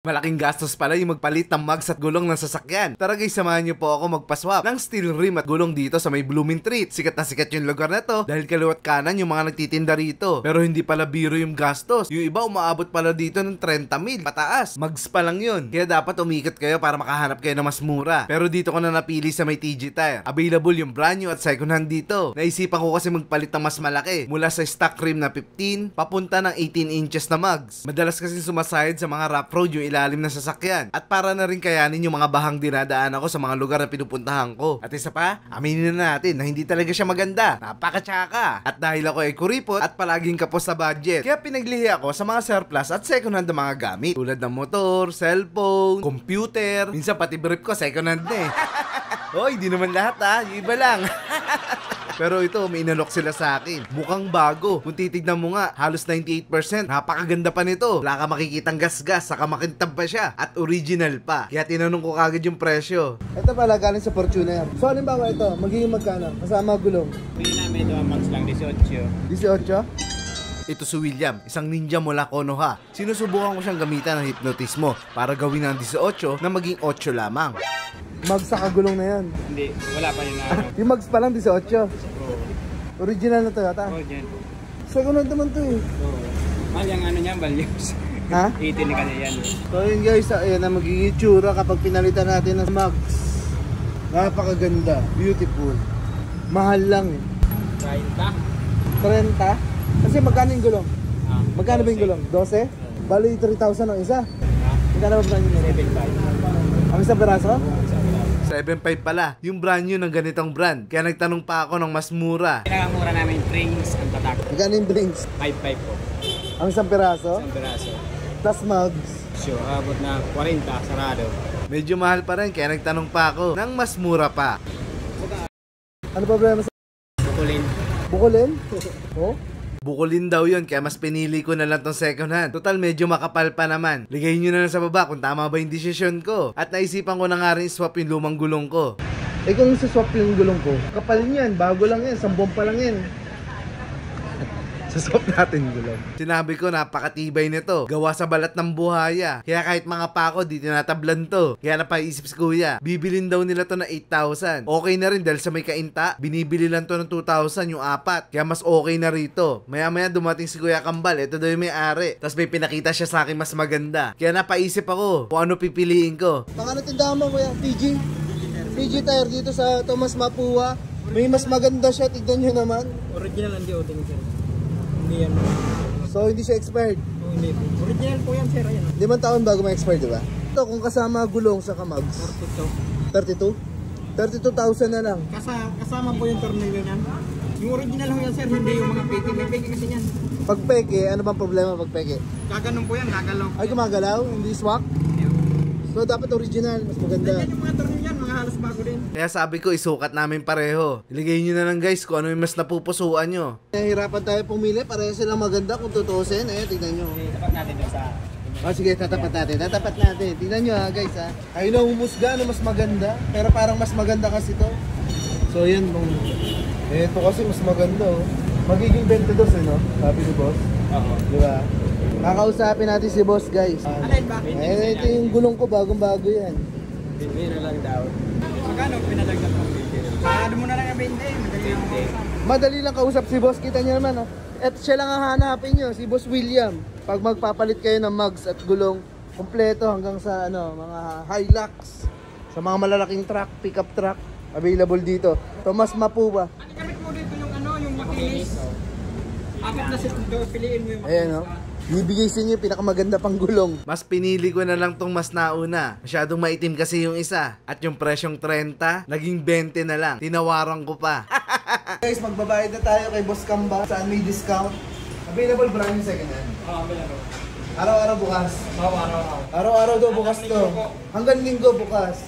Malaking gastos pala yung magpalit ng mags at gulong ng sasakyan. Tara guys, samahan niyo po ako magpaswap ng steel rim at gulong dito sa may Blooming Treat. Sikat na sikat yung lugar na to dahil kaliwat kanan yung mga nagtitinda rito. Pero hindi pala biro yung gastos. Yung iba umaabot pala dito ng 30,000 pataas. Mags pa lang yun. Kaya dapat umikot kayo para makahanap kayo ng mas mura. Pero dito ko na napili sa may TG Tire. Available yung brand new at second hand dito. Naisipan ko kasi magpalit ng mas malaki. Mula sa stock rim na 15 papunta ng 18 inches na mags. Madalas kasi sumasayad sa mga rough road yung ilalim ng sasakyan. At para na rin kayanin yung mga bahang dinadaan ako sa mga lugar na pinupuntahan ko. At isa pa, aminin na natin na hindi talaga siya maganda. Napakatsaka. At dahil ako ay kuripot at palaging kapos sa budget, kaya pinaglihi ako sa mga surplus at second hand na mga gamit. Tulad ng motor, cellphone, computer, minsan pati brief ko second hand na eh. Hoy, di naman lahat ha, yung iba lang. Pero ito, may inalok sila sa akin. Mukhang bago. Kung titignan mo nga, halos 98%. Napakaganda pa nito. Wala ka makikitang gas-gas, saka makintab pa siya. At original pa. Kaya tinanong ko kagad yung presyo. Ito pala galing sa Fortuner. So halimbawa ito, magiging magkano? Kasama gulong. Pili namin ito ang max lang, 18. 18? Ito si William, isang ninja mula Konoha. Sinusubukan ko siyang gamitan ng hypnotismo para gawin ng 18 na maging 8 lamang. Mags sa kagulong na yan. Hindi, wala pa yun na ano. Yung mags pa lang 18. Original na Toyota. Oo, dyan. Second hand naman to eh. Oo. Mahal yung ano niya, values. Ha? 18 na kasi yan. So yun guys, ayan na magiging itsura kapag pinalitan natin ng mags. Napakaganda. Beautiful. Mahal lang eh. 30? 30? Kasi magkano yung gulong? Magkano ba yung 12. gulong? 12? Bali 3,000 ang isa. Magkano ba brand new? 7.5. Ang isang peraso? 7.5 pala, yung brand new ng ganitong brand. Kaya nagtanong pa ako ng mas mura. Pinakamura namin rings ang tatak. Magkano yung drinks? 5.5 po. Ang isang peraso? Isang piraso. Plus mags. Sure, abot na 40, sarado. Medyo mahal pa rin, kaya nagtanong pa ako ng mas mura pa. Ano problema sa Bukulin. bukulin? Oh? Bukulin daw yun, kaya mas pinili ko na lang tong second hand. Total, medyo makapal pa naman. Ligay nyo na lang sa baba kung tama ba yung desisyon ko. At naisipan ko na nga rin swap yung lumang gulong ko. Eh kung swap yung gulong ko, kapal niyan, bago lang yan, 10 pa lang yan. Swap natin yung gulong. Sinabi ko napakatibay nito. Gawa sa balat ng buhaya. Kaya kahit mga pako, di tinatablan to. Kaya napaisip si kuya, bibilin daw nila to na 8,000. Okay na rin dahil sa may kainta, binibili lang to ng 2,000 yung apat. Kaya mas okay na rito. Maya-maya dumating si Kuya Kambal, ito daw yung may-ari. Tapos may pinakita siya sa akin mas maganda. Kaya napaisip ako kung ano pipiliin ko. Pangalan tindahan mo kuya, TG? TG Tire dito sa Tomas Mapua. May mas maganda siya, tignan nyo naman. Original ang di-outing, sir. Hindi yan. So hindi siya expired. Oh, hindi po. Original po yan, sir. Ayan. 5 taon bago ma-expire, di ba? Ito kung kasama gulong sa kamags. 42. 32? 32,000 na lang. Kasama po yung tornillo niyan. Yung original ho yan, sir. Hindi yung mga peke. May peke kasi yan. Pag peke, ano bang problema pag peke? Kaganon po yan, nagalaw. Ay gumagalaw, hindi swak. So dapat original, mas maganda. Yan yung mga tornillo yan, mga halos bago din. Kaya sabi ko isukat namin pareho. Iligay nyo na lang guys kung ano yung mas napupusuan nyo. Nahihirapan tayo pumili, pareho silang maganda kung tutusin. Eh, tignan nyo. Tapat natin doon sa... Sige, tatapat natin. Tatapat natin. Tignan nyo ha guys ha. Ayun na humusga, ano mas maganda. Pero parang mas maganda kasi to. So yan kung... Ito kasi mas maganda oh. Magiging 22 eh no? Sabi ni boss. Oo. Di ba? Kakausapin natin si boss guys. Alin ba? Eh, ito yung gulong ko, bagong-bago yan. Bintero lang daw. Magkano pinadagdag mo? Sarado mo na lang ang 20. Madali lang ako. Madali lang kausap si boss, kita niyo naman oh. At siya lang ang hahanapin nyo, si Boss William. Pag magpapalit kayo ng mags at gulong, kompleto hanggang sa ano, mga Hilux. Sa mga malalaking truck, pickup truck, available dito. Tomas Mapua. Ano gamit mo dito yung ano, yung makinis? Apat na set dito, piliin mo yung makinis. Ayan oh. Ibigay sa inyo yung pinakamaganda pang gulong. Mas pinili ko na lang tong mas nauna. Masyadong maitim kasi yung isa. At yung presyong 30, naging 20 na lang. Tinawaran ko pa. Guys, magbabayad na tayo kay Boss Kamba. Saan may discount? Available brand new second hand. Araw-araw bukas. Oo, araw-araw. Araw-araw daw bukas to. Hanggang linggo bukas.